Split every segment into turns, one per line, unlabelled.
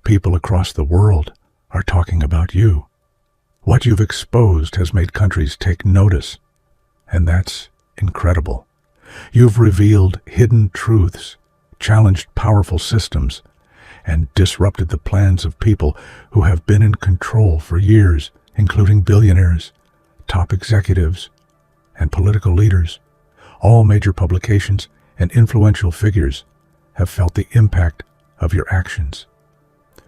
People across the world are talking about you. What you've exposed has made countries take notice, and that's incredible. You've revealed hidden truths, challenged powerful systems, and disrupted the plans of people who have been in control for years, including billionaires, top executives, and political leaders. All major publications and influential figures have felt the impact of your actions.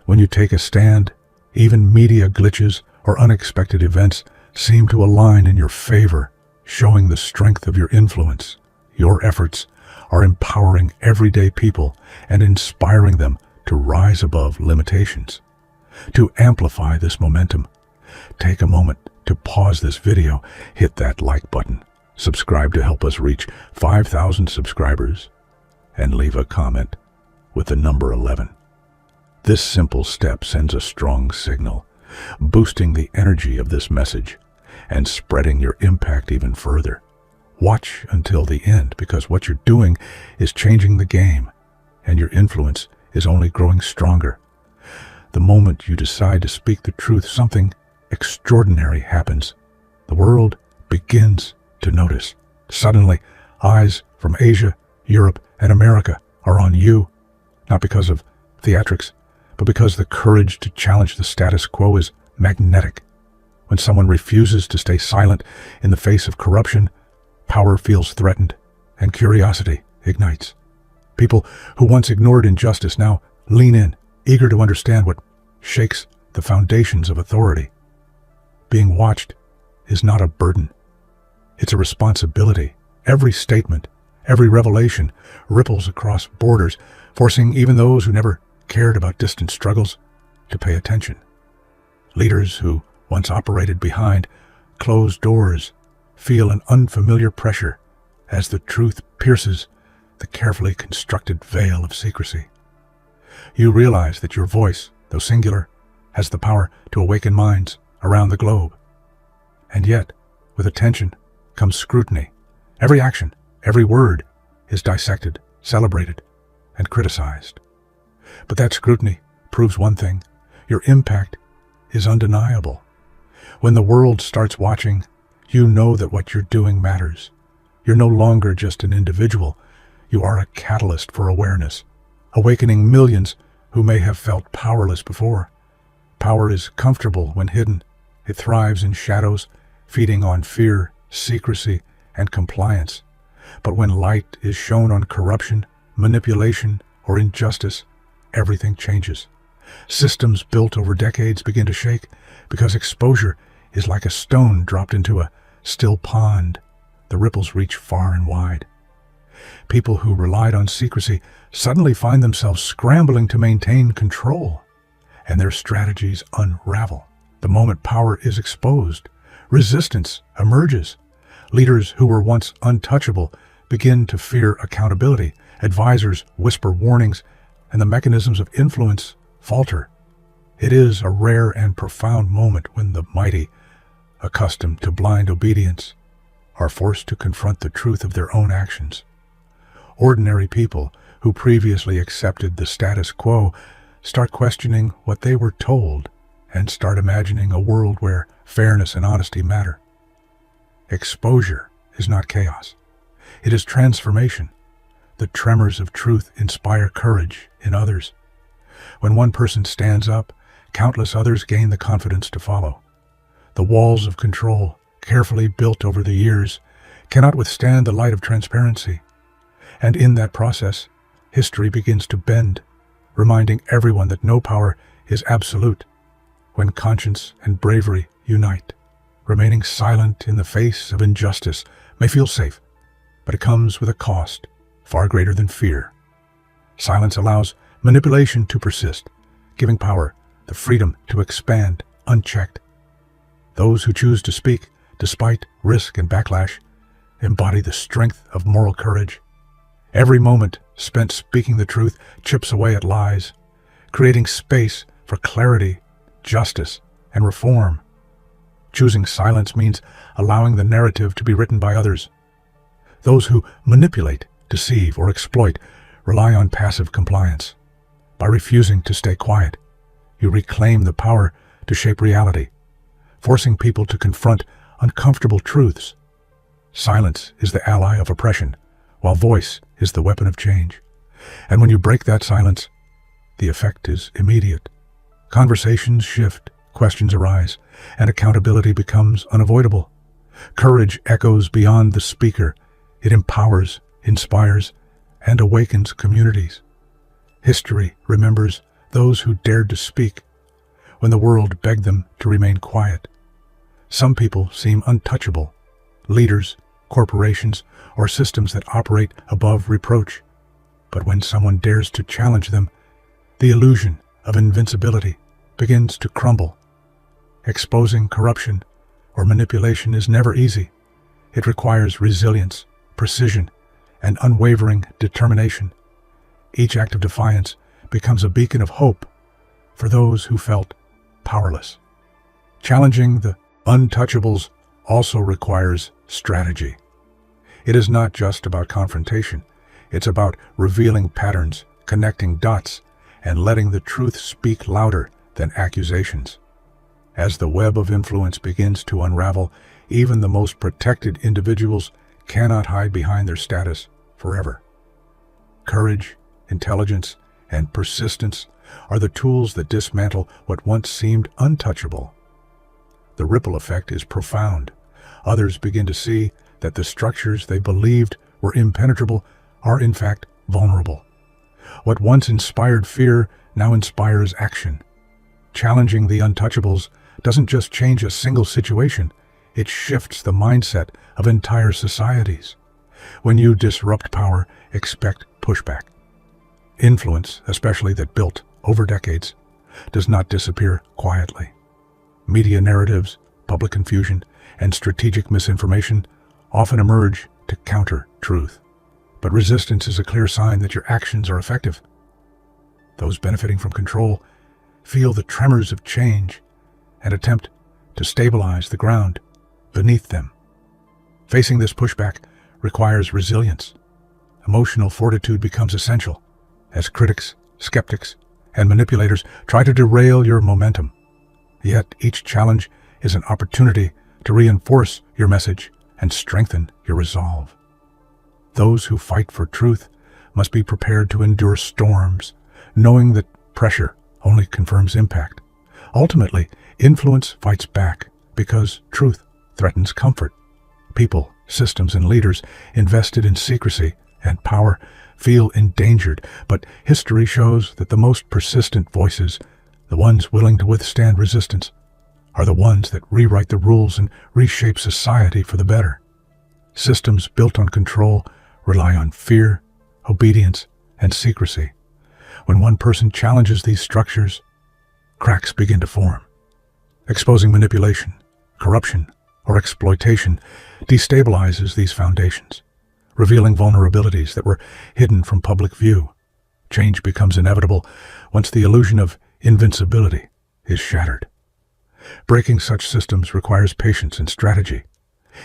When you take a stand, even media glitches or unexpected events seem to align in your favor, showing the strength of your influence. Your efforts are empowering everyday people and inspiring them to rise above limitations. To amplify this momentum, take a moment to pause this video, hit that like button, subscribe to help us reach 5,000 subscribers, and leave a comment with the number 11. This simple step sends a strong signal, boosting the energy of this message and spreading your impact even further. Watch until the end, because what you're doing is changing the game, and your influence is only growing stronger. The moment you decide to speak the truth, something extraordinary happens. The world begins to notice. Suddenly, eyes from Asia, Europe, and America are on you, not because of theatrics, but because the courage to challenge the status quo is magnetic. When someone refuses to stay silent in the face of corruption, power feels threatened, and curiosity ignites. People who once ignored injustice now lean in, eager to understand what shakes the foundations of authority. Being watched is not a burden. It's a responsibility. Every statement, every revelation ripples across borders, forcing even those who never cared about distant struggles to pay attention. Leaders who once operated behind closed doors feel an unfamiliar pressure as the truth pierces the carefully constructed veil of secrecy. You realize that your voice, though singular, has the power to awaken minds around the globe. And yet, with attention comes scrutiny. Every action, every word is dissected, celebrated, and criticized. But that scrutiny proves one thing: your impact is undeniable. When the world starts watching, you know that what you're doing matters. You're no longer just an individual. You are a catalyst for awareness, awakening millions who may have felt powerless before. Power is comfortable when hidden. It thrives in shadows, feeding on fear, secrecy, and compliance. But when light is shown on corruption, manipulation, or injustice, everything changes. Systems built over decades begin to shake because exposure is like a stone dropped into a still pond. The ripples reach far and wide. People who relied on secrecy suddenly find themselves scrambling to maintain control, and their strategies unravel. The moment power is exposed, resistance emerges. Leaders who were once untouchable begin to fear accountability. Advisors whisper warnings, and the mechanisms of influence falter. It is a rare and profound moment when the mighty, accustomed to blind obedience, are forced to confront the truth of their own actions. Ordinary people who previously accepted the status quo start questioning what they were told and start imagining a world where fairness and honesty matter. Exposure is not chaos. It is transformation. The tremors of truth inspire courage in others. When one person stands up, countless others gain the confidence to follow. The walls of control, carefully built over the years, cannot withstand the light of transparency. And in that process, history begins to bend, reminding everyone that no power is absolute. When conscience and bravery unite, remaining silent in the face of injustice may feel safe, but it comes with a cost far greater than fear. Silence allows manipulation to persist, giving power the freedom to expand unchecked. Those who choose to speak, despite risk and backlash, embody the strength of moral courage. Every moment spent speaking the truth chips away at lies, creating space for clarity, justice, and reform. Choosing silence means allowing the narrative to be written by others. Those who manipulate, deceive, or exploit rely on passive compliance. By refusing to stay quiet, you reclaim the power to shape reality, forcing people to confront uncomfortable truths. Silence is the ally of oppression, while voice is the weapon of change. And when you break that silence, the effect is immediate. Conversations shift, questions arise, and accountability becomes unavoidable. Courage echoes beyond the speaker. It empowers, inspires, and awakens communities. History remembers those who dared to speak when the world begged them to remain quiet. Some people seem untouchable, leaders, corporations, or systems that operate above reproach. But when someone dares to challenge them, the illusion of invincibility begins to crumble. Exposing corruption or manipulation is never easy. It requires resilience, precision, and unwavering determination. Each act of defiance becomes a beacon of hope for those who felt powerless. Challenging the untouchables also requires strategy. It is not just about confrontation. It's about revealing patterns, connecting dots, and letting the truth speak louder than accusations. As the web of influence begins to unravel, even the most protected individuals cannot hide behind their status forever. Courage, intelligence, and persistence are the tools that dismantle what once seemed untouchable. The ripple effect is profound. Others begin to see that the structures they believed were impenetrable are in fact vulnerable. What once inspired fear now inspires action. Challenging the untouchables doesn't just change a single situation, it shifts the mindset of entire societies. When you disrupt power, expect pushback. Influence, especially that built over decades, does not disappear quietly. Media narratives, public confusion, and strategic misinformation often emerge to counter truth. But resistance is a clear sign that your actions are effective. Those benefiting from control feel the tremors of change and attempt to stabilize the ground beneath them. Facing this pushback requires resilience. Emotional fortitude becomes essential as critics, skeptics, and manipulators try to derail your momentum. Yet each challenge is an opportunity to reinforce your message and strengthen your resolve. Those who fight for truth must be prepared to endure storms, knowing that pressure only confirms impact. Ultimately, influence fights back because truth threatens comfort. People, systems, and leaders invested in secrecy and power feel endangered, but history shows that the most persistent voices, the ones willing to withstand resistance, are the ones that rewrite the rules and reshape society for the better. Systems built on control rely on fear, obedience, and secrecy. When one person challenges these structures, cracks begin to form. Exposing manipulation, corruption, or exploitation destabilizes these foundations, revealing vulnerabilities that were hidden from public view. Change becomes inevitable once the illusion of invincibility is shattered. Breaking such systems requires patience and strategy.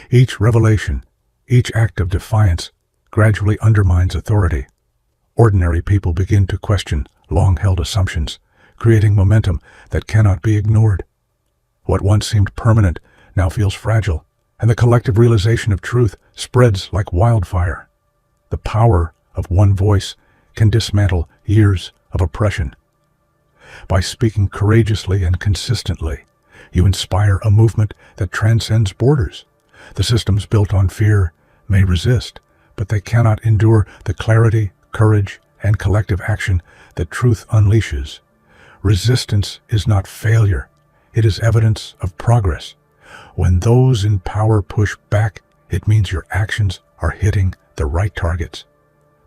Each revelation, each act of defiance gradually undermines authority. Ordinary people begin to question long-held assumptions, creating momentum that cannot be ignored. What once seemed permanent now feels fragile, and the collective realization of truth spreads like wildfire. The power of one voice can dismantle years of oppression. By speaking courageously and consistently, you inspire a movement that transcends borders. The systems built on fear may resist, but they cannot endure the clarity, courage, and collective action that truth unleashes. Resistance is not failure. It is evidence of progress. When those in power push back, it means your actions are hitting the right targets.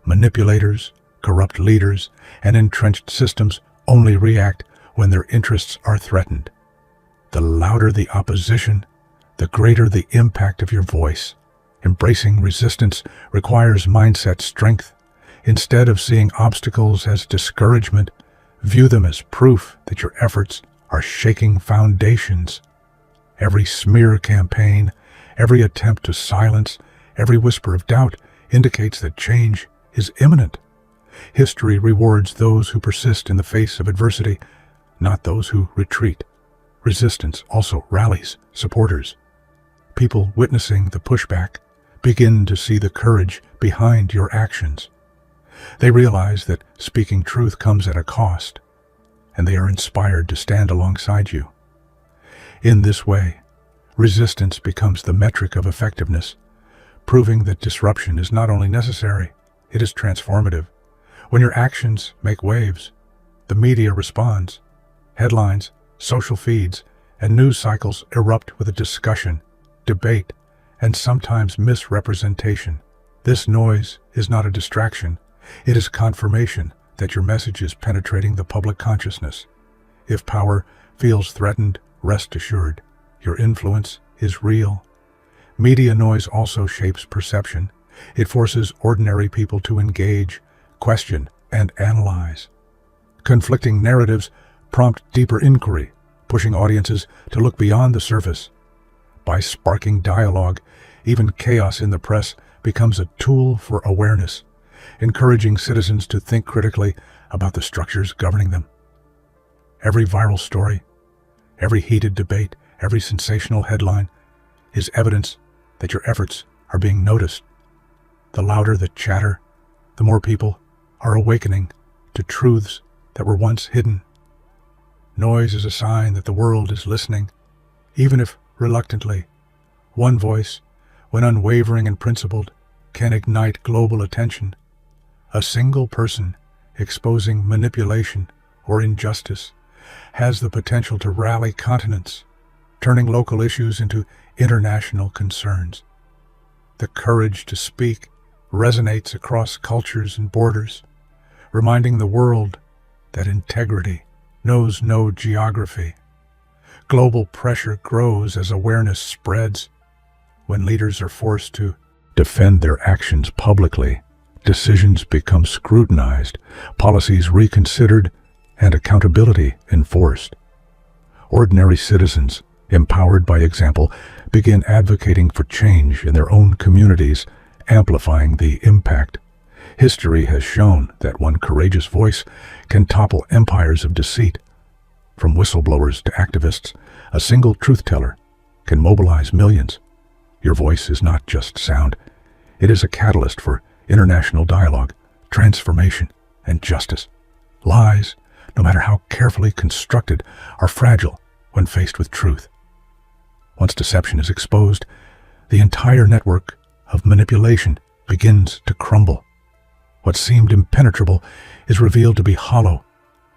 Manipulators, corrupt leaders, and entrenched systems only react when their interests are threatened. The louder the opposition, the greater the impact of your voice. Embracing resistance requires mindset strength. Instead of seeing obstacles as discouragement, view them as proof that your efforts are shaking foundations. Every smear campaign, every attempt to silence, every whisper of doubt indicates that change is imminent. History rewards those who persist in the face of adversity, not those who retreat. Resistance also rallies supporters. People witnessing the pushback begin to see the courage behind your actions. They realize that speaking truth comes at a cost, and they are inspired to stand alongside you. In this way, resistance becomes the metric of effectiveness, proving that disruption is not only necessary, it is transformative. When your actions make waves, the media responds. Headlines, social feeds, and news cycles erupt with a discussion, debate, and sometimes misrepresentation. This noise is not a distraction. It is confirmation that your message is penetrating the public consciousness. If power feels threatened, rest assured, your influence is real. Media noise also shapes perception. It forces ordinary people to engage, question, and analyze. Conflicting narratives prompt deeper inquiry, pushing audiences to look beyond the surface. By sparking dialogue, even chaos in the press becomes a tool for awareness, encouraging citizens to think critically about the structures governing them. Every viral story, every heated debate, every sensational headline is evidence that your efforts are being noticed. The louder the chatter, the more people are awakening to truths that were once hidden. Noise is a sign that the world is listening, even if reluctantly. One voice, when unwavering and principled, can ignite global attention. A single person exposing manipulation or injustice has the potential to rally continents, turning local issues into international concerns. The courage to speak resonates across cultures and borders, reminding the world that integrity knows no geography. Global pressure grows as awareness spreads. When leaders are forced to defend their actions publicly, decisions become scrutinized, policies reconsidered, and accountability enforced. Ordinary citizens, empowered by example, begin advocating for change in their own communities, amplifying the impact. History has shown that one courageous voice can topple empires of deceit. From whistleblowers to activists, a single truth-teller can mobilize millions. Your voice is not just sound. It is a catalyst for international dialogue, transformation, and justice. Lies, no matter how carefully constructed, are fragile when faced with truth. Once deception is exposed, the entire network of manipulation begins to crumble. What seemed impenetrable is revealed to be hollow,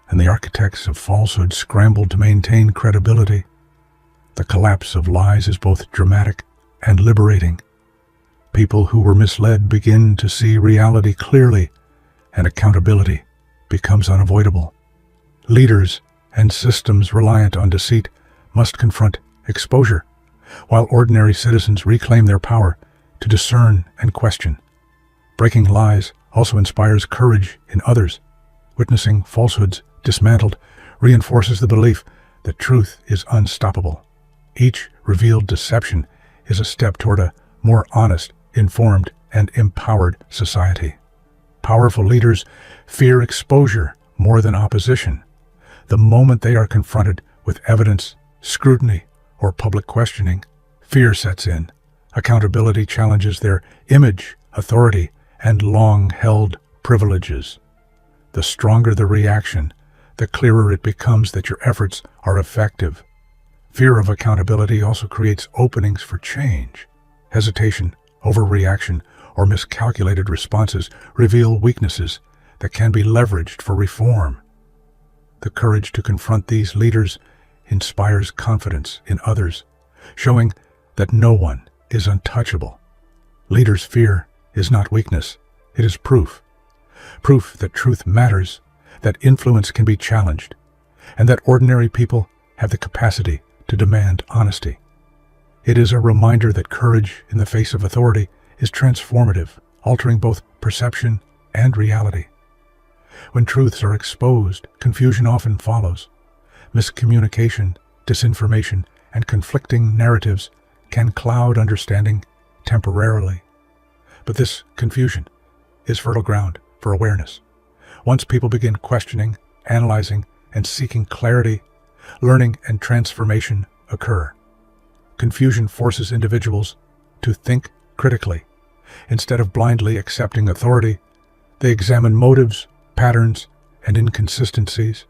and the architects of falsehood scramble to maintain credibility. The collapse of lies is both dramatic and liberating. People who were misled begin to see reality clearly, and accountability becomes unavoidable. Leaders and systems reliant on deceit must confront exposure, while ordinary citizens reclaim their power to discern and question. Breaking lies also inspires courage in others. Witnessing falsehoods dismantled reinforces the belief that truth is unstoppable. Each revealed deception is a step toward a more honest, informed, and empowered society. Powerful leaders fear exposure more than opposition. The moment they are confronted with evidence, scrutiny, or public questioning, fear sets in. Accountability challenges their image, authority, and long-held privileges. The stronger the reaction, the clearer it becomes that your efforts are effective. Fear of accountability also creates openings for change. Hesitation, overreaction, or miscalculated responses reveal weaknesses that can be leveraged for reform. The courage to confront these leaders inspires confidence in others, showing that no one is untouchable. Leaders' fear is not weakness, it is proof. Proof that truth matters, that influence can be challenged, and that ordinary people have the capacity to demand honesty. It is a reminder that courage in the face of authority is transformative, altering both perception and reality. When truths are exposed, confusion often follows. Miscommunication, disinformation, and conflicting narratives can cloud understanding temporarily. But this confusion is fertile ground for awareness. Once people begin questioning, analyzing, and seeking clarity, learning and transformation occur. Confusion forces individuals to think critically. Instead of blindly accepting authority, they examine motives, patterns, and inconsistencies.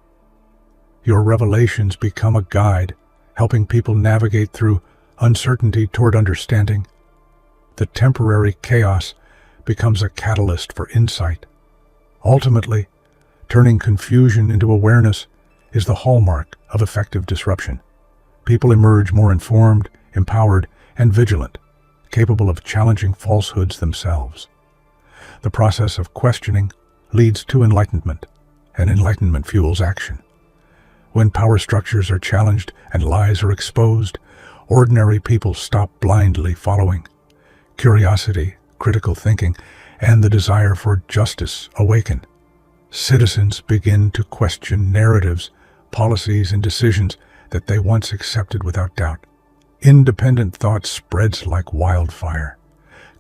Your revelations become a guide, helping people navigate through uncertainty toward understanding. The temporary chaos becomes a catalyst for insight. Ultimately, turning confusion into awareness is the hallmark of effective disruption. People emerge more informed, empowered, and vigilant, capable of challenging falsehoods themselves. The process of questioning leads to enlightenment, and enlightenment fuels action. When power structures are challenged and lies are exposed, ordinary people stop blindly following. Curiosity, critical thinking, and the desire for justice awaken. Citizens begin to question narratives, policies, and decisions that they once accepted without doubt. Independent thought spreads like wildfire.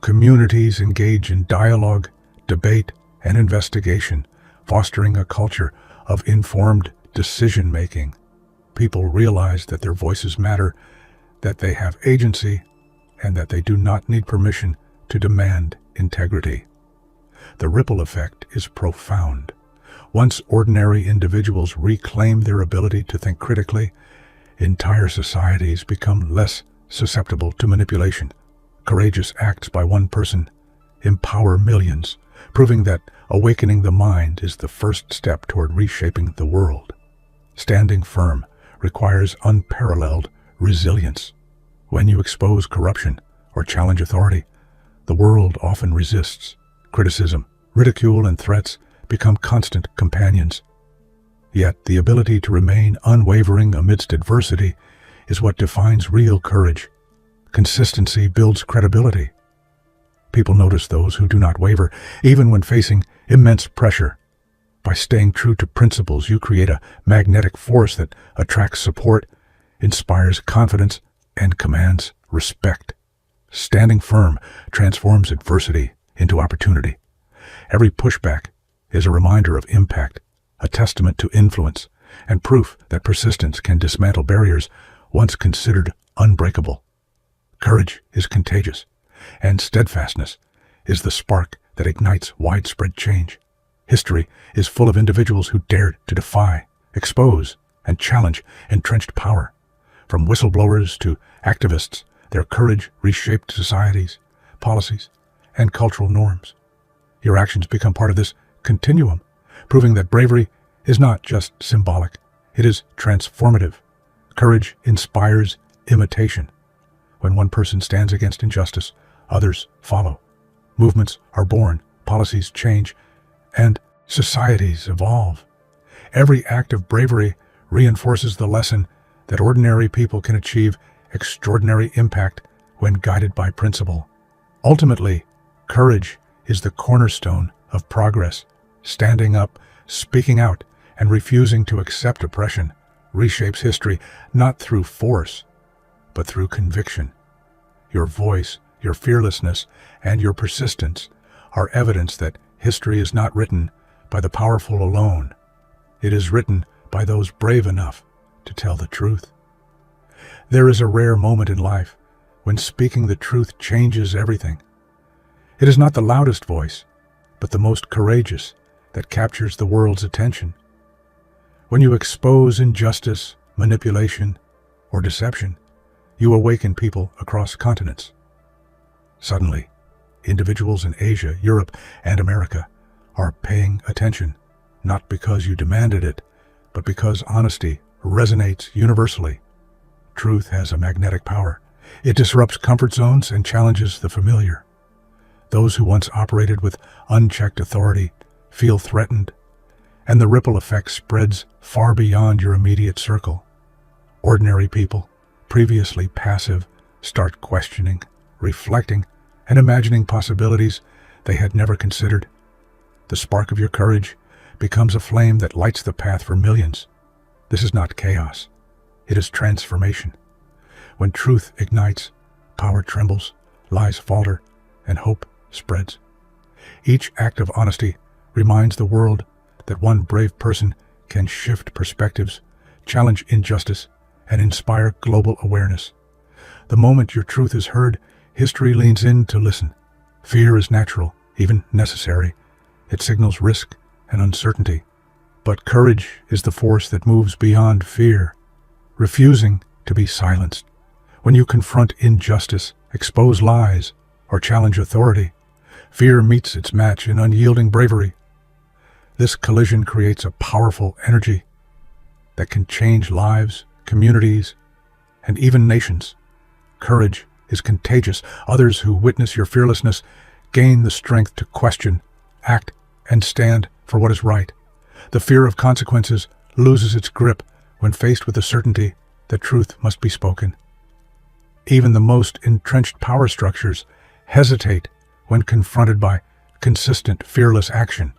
Communities engage in dialogue, debate, and investigation, fostering a culture of informed decision-making. People realize that their voices matter, that they have agency, and that they do not need permission to demand integrity. The ripple effect is profound. Once ordinary individuals reclaim their ability to think critically, entire societies become less susceptible to manipulation. Courageous acts by one person empower millions, proving that awakening the mind is the first step toward reshaping the world. Standing firm requires unparalleled resilience. When you expose corruption or challenge authority, the world often resists. Criticism, ridicule, and threats become constant companions. Yet the ability to remain unwavering amidst adversity is what defines real courage. Consistency builds credibility. People notice those who do not waver, even when facing immense pressure. By staying true to principles, you create a magnetic force that attracts support, inspires confidence, and commands respect. Standing firm transforms adversity into opportunity. Every pushback is a reminder of impact, a testament to influence, and proof that persistence can dismantle barriers once considered unbreakable. Courage is contagious, and steadfastness is the spark that ignites widespread change. History is full of individuals who dared to defy, expose, and challenge entrenched power. From whistleblowers to activists, their courage reshaped societies, policies, and cultural norms. Your actions become part of this continuum, proving that bravery is not just symbolic, it is transformative. Courage inspires imitation. When one person stands against injustice, others follow. Movements are born, policies change, and societies evolve. Every act of bravery reinforces the lesson that ordinary people can achieve extraordinary impact when guided by principle. Ultimately, courage is the cornerstone of progress. Standing up, speaking out, and refusing to accept oppression reshapes history not through force, but through conviction. Your voice, your fearlessness, and your persistence are evidence that history is not written by the powerful alone. It is written by those brave enough to tell the truth. There is a rare moment in life when speaking the truth changes everything. It is not the loudest voice, but the most courageous that captures the world's attention. When you expose injustice, manipulation, or deception, you awaken people across continents. Suddenly, individuals in Asia, Europe, and America are paying attention, not because you demanded it, but because honesty resonates universally. Truth has a magnetic power. It disrupts comfort zones and challenges the familiar. Those who once operated with unchecked authority feel threatened, and the ripple effect spreads far beyond your immediate circle. Ordinary people, previously passive, start questioning, reflecting, and imagining possibilities they had never considered. The spark of your courage becomes a flame that lights the path for millions. This is not chaos. It is transformation. When truth ignites, power trembles, lies falter, and hope spreads. Each act of honesty reminds the world that one brave person can shift perspectives, challenge injustice, and inspire global awareness. The moment your truth is heard, history leans in to listen. Fear is natural, even necessary. It signals risk and uncertainty. But courage is the force that moves beyond fear, refusing to be silenced. When you confront injustice, expose lies, or challenge authority, fear meets its match in unyielding bravery. This collision creates a powerful energy that can change lives, communities, and even nations. Courage is contagious. Others who witness your fearlessness gain the strength to question, act, and stand for what is right. The fear of consequences loses its grip when faced with the certainty that truth must be spoken. Even the most entrenched power structures hesitate when confronted by consistent, fearless action.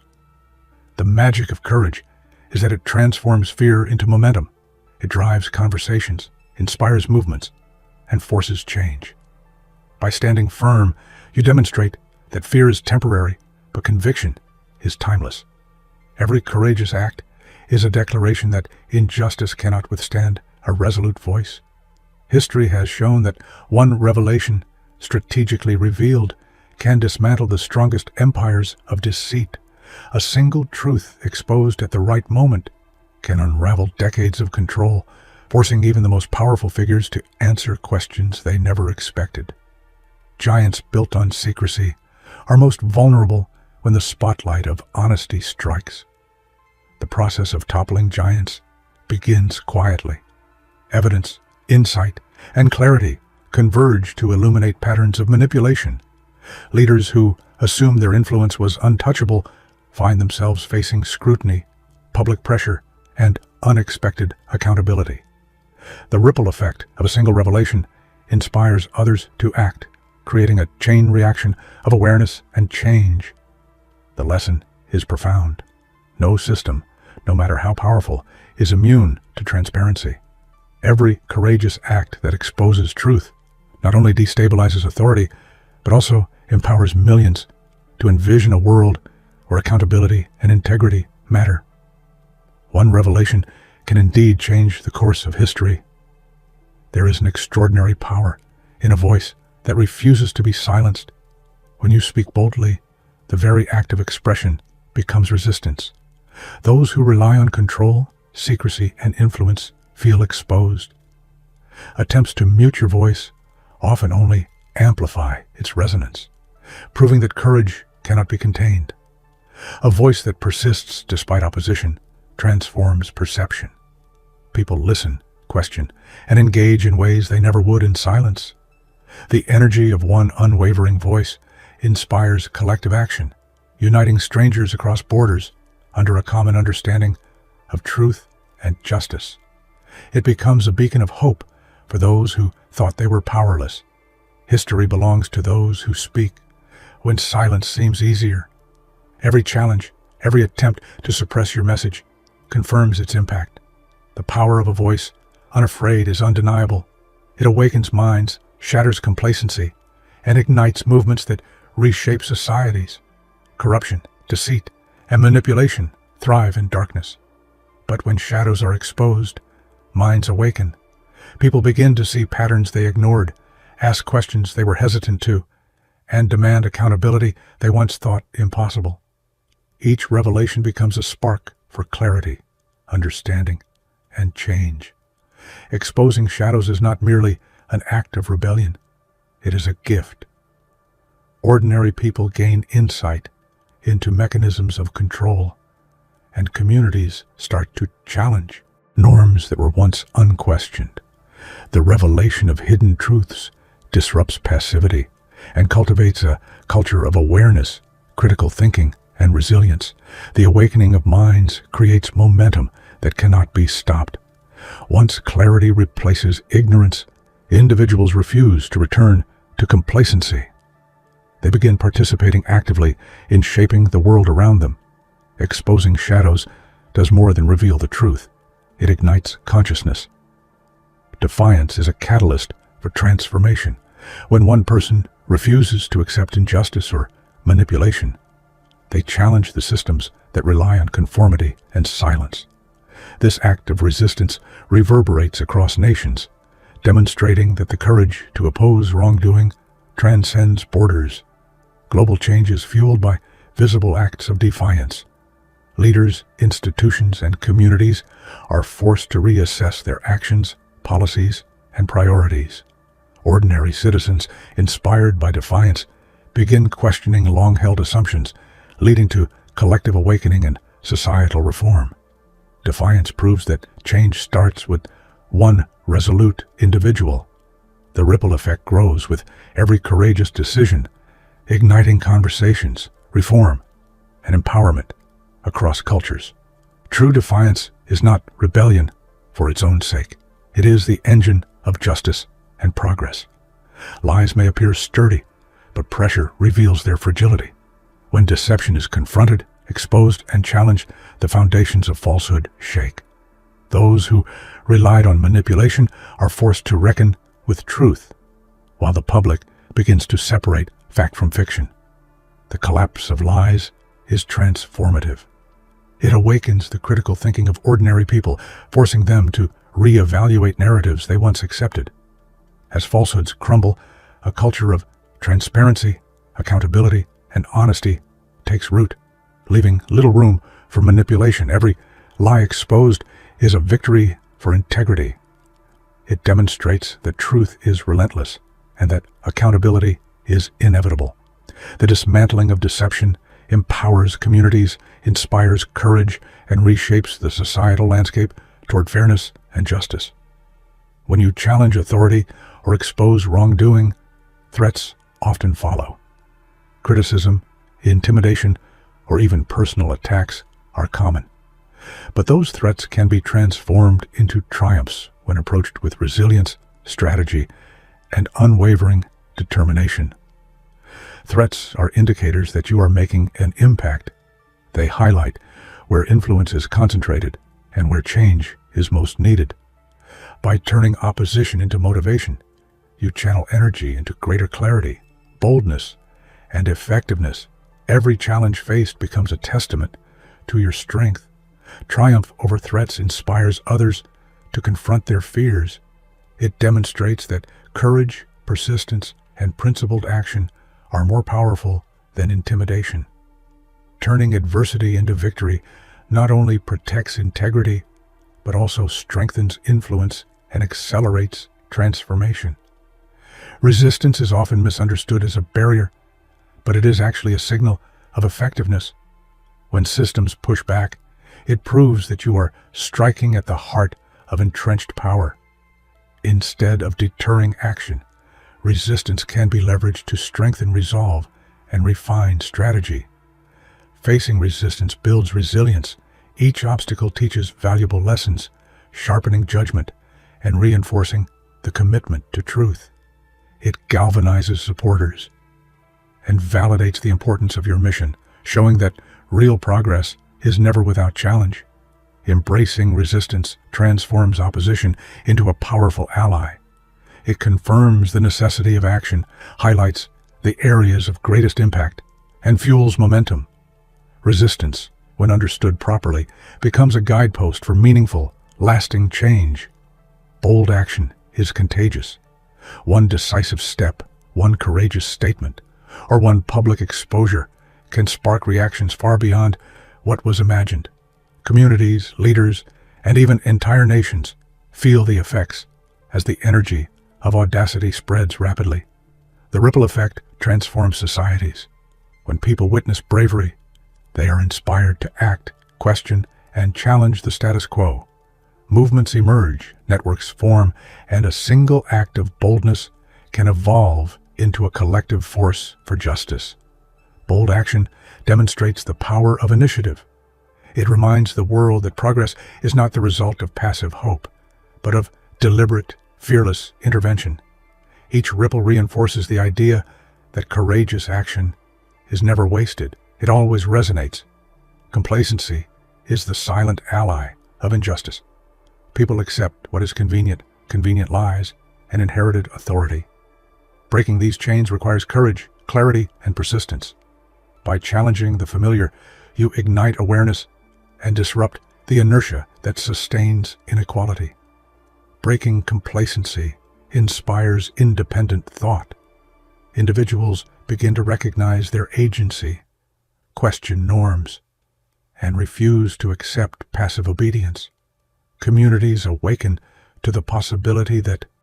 The magic of courage is that it transforms fear into momentum. It drives conversations, inspires movements, and forces change. By standing firm, you demonstrate that fear is temporary, but conviction is timeless. Every courageous act is a declaration that injustice cannot withstand a resolute voice. History has shown that one revelation, strategically revealed, can dismantle the strongest empires of deceit. A single truth exposed at the right moment can unravel decades of control, forcing even the most powerful figures to answer questions they never expected. Giants built on secrecy are most vulnerable when the spotlight of honesty strikes. The process of toppling giants begins quietly. Evidence, insight, and clarity converge to illuminate patterns of manipulation. Leaders who assumed their influence was untouchable find themselves facing scrutiny, public pressure, and unexpected accountability. The ripple effect of a single revelation inspires others to act, creating a chain reaction of awareness and change. The lesson is profound. No system, no matter how powerful, is immune to transparency. Every courageous act that exposes truth not only destabilizes authority, but also empowers millions to envision a world where accountability and integrity matter. One revelation can indeed change the course of history. There is an extraordinary power in a voice that refuses to be silenced. When you speak boldly, the very act of expression becomes resistance. Those who rely on control, secrecy, and influence feel exposed. Attempts to mute your voice often only amplify its resonance, proving that courage cannot be contained. A voice that persists despite opposition transforms perception. People listen, question, and engage in ways they never would in silence. The energy of one unwavering voice inspires collective action, uniting strangers across borders under a common understanding of truth and justice. It becomes a beacon of hope for those who thought they were powerless. History belongs to those who speak when silence seems easier. Every challenge, every attempt to suppress your message confirms its impact. The power of a voice, unafraid, is undeniable. It awakens minds, shatters complacency, and ignites movements that reshape societies. Corruption, deceit, and manipulation thrive in darkness. But when shadows are exposed, minds awaken. People begin to see patterns they ignored, ask questions they were hesitant to, and demand accountability they once thought impossible. Each revelation becomes a spark for clarity, understanding, and change. Exposing shadows is not merely an act of rebellion. It is a gift. Ordinary people gain insight into mechanisms of control, and communities start to challenge norms that were once unquestioned. The revelation of hidden truths disrupts passivity and cultivates a culture of awareness, critical thinking, and resilience. The awakening of minds creates momentum that cannot be stopped. Once clarity replaces ignorance, individuals refuse to return to complacency. They begin participating actively in shaping the world around them. Exposing shadows does more than reveal the truth. It ignites consciousness. Defiance is a catalyst for transformation. When one person refuses to accept injustice or manipulation, they challenge the systems that rely on conformity and silence. This act of resistance reverberates across nations, demonstrating that the courage to oppose wrongdoing transcends borders. Global change is fueled by visible acts of defiance. Leaders, institutions, and communities are forced to reassess their actions, policies, and priorities. Ordinary citizens, inspired by defiance, begin questioning long-held assumptions, leading to collective awakening and societal reform. Defiance proves that change starts with one resolute individual. The ripple effect grows with every courageous decision, igniting conversations, reform, and empowerment across cultures. True defiance is not rebellion for its own sake. It is the engine of justice and progress. Lies may appear sturdy, but pressure reveals their fragility. When deception is confronted, exposed, and challenged, the foundations of falsehood shake. Those who relied on manipulation are forced to reckon with truth, while the public begins to separate fact from fiction. The collapse of lies is transformative. It awakens the critical thinking of ordinary people, forcing them to reevaluate narratives they once accepted. As falsehoods crumble, a culture of transparency, accountability, and honesty takes root, leaving little room for manipulation. Every lie exposed is a victory for integrity. It demonstrates that truth is relentless and that accountability is inevitable. The dismantling of deception empowers communities, inspires courage, and reshapes the societal landscape toward fairness and justice. When you challenge authority or expose wrongdoing, threats often follow. Criticism, intimidation, or even personal attacks are common. But those threats can be transformed into triumphs when approached with resilience, strategy, and unwavering determination. Threats are indicators that you are making an impact. They highlight where influence is concentrated and where change is most needed. By turning opposition into motivation, you channel energy into greater clarity, boldness, and effectiveness. Every challenge faced becomes a testament to your strength. Triumph over threats inspires others to confront their fears. It demonstrates that courage, persistence, and principled action are more powerful than intimidation. Turning adversity into victory not only protects integrity, but also strengthens influence and accelerates transformation. Resistance is often misunderstood as a barrier, but it is actually a signal of effectiveness. When systems push back, it proves that you are striking at the heart of entrenched power. Instead of deterring action, resistance can be leveraged to strengthen resolve and refine strategy. Facing resistance builds resilience. Each obstacle teaches valuable lessons, sharpening judgment and reinforcing the commitment to truth. It galvanizes supporters and validates the importance of your mission, showing that real progress is never without challenge. Embracing resistance transforms opposition into a powerful ally. It confirms the necessity of action, highlights the areas of greatest impact, and fuels momentum. Resistance, when understood properly, becomes a guidepost for meaningful, lasting change. Bold action is contagious. One decisive step, one courageous statement, or one public exposure can spark reactions far beyond what was imagined. Communities, leaders, and even entire nations feel the effects as the energy of audacity spreads rapidly. The ripple effect transforms societies. When people witness bravery, they are inspired to act, question, and challenge the status quo. Movements emerge, networks form, and a single act of boldness can evolve into a collective force for justice. Bold action demonstrates the power of initiative. It reminds the world that progress is not the result of passive hope, but of deliberate, fearless intervention. Each ripple reinforces the idea that courageous action is never wasted. It always resonates. Complacency is the silent ally of injustice. People accept what is convenient lies, and inherited authority. Breaking these chains requires courage, clarity, and persistence. By challenging the familiar, you ignite awareness and disrupt the inertia that sustains inequality. Breaking complacency inspires independent thought. Individuals begin to recognize their agency, question norms, and refuse to accept passive obedience. Communities awaken to the possibility that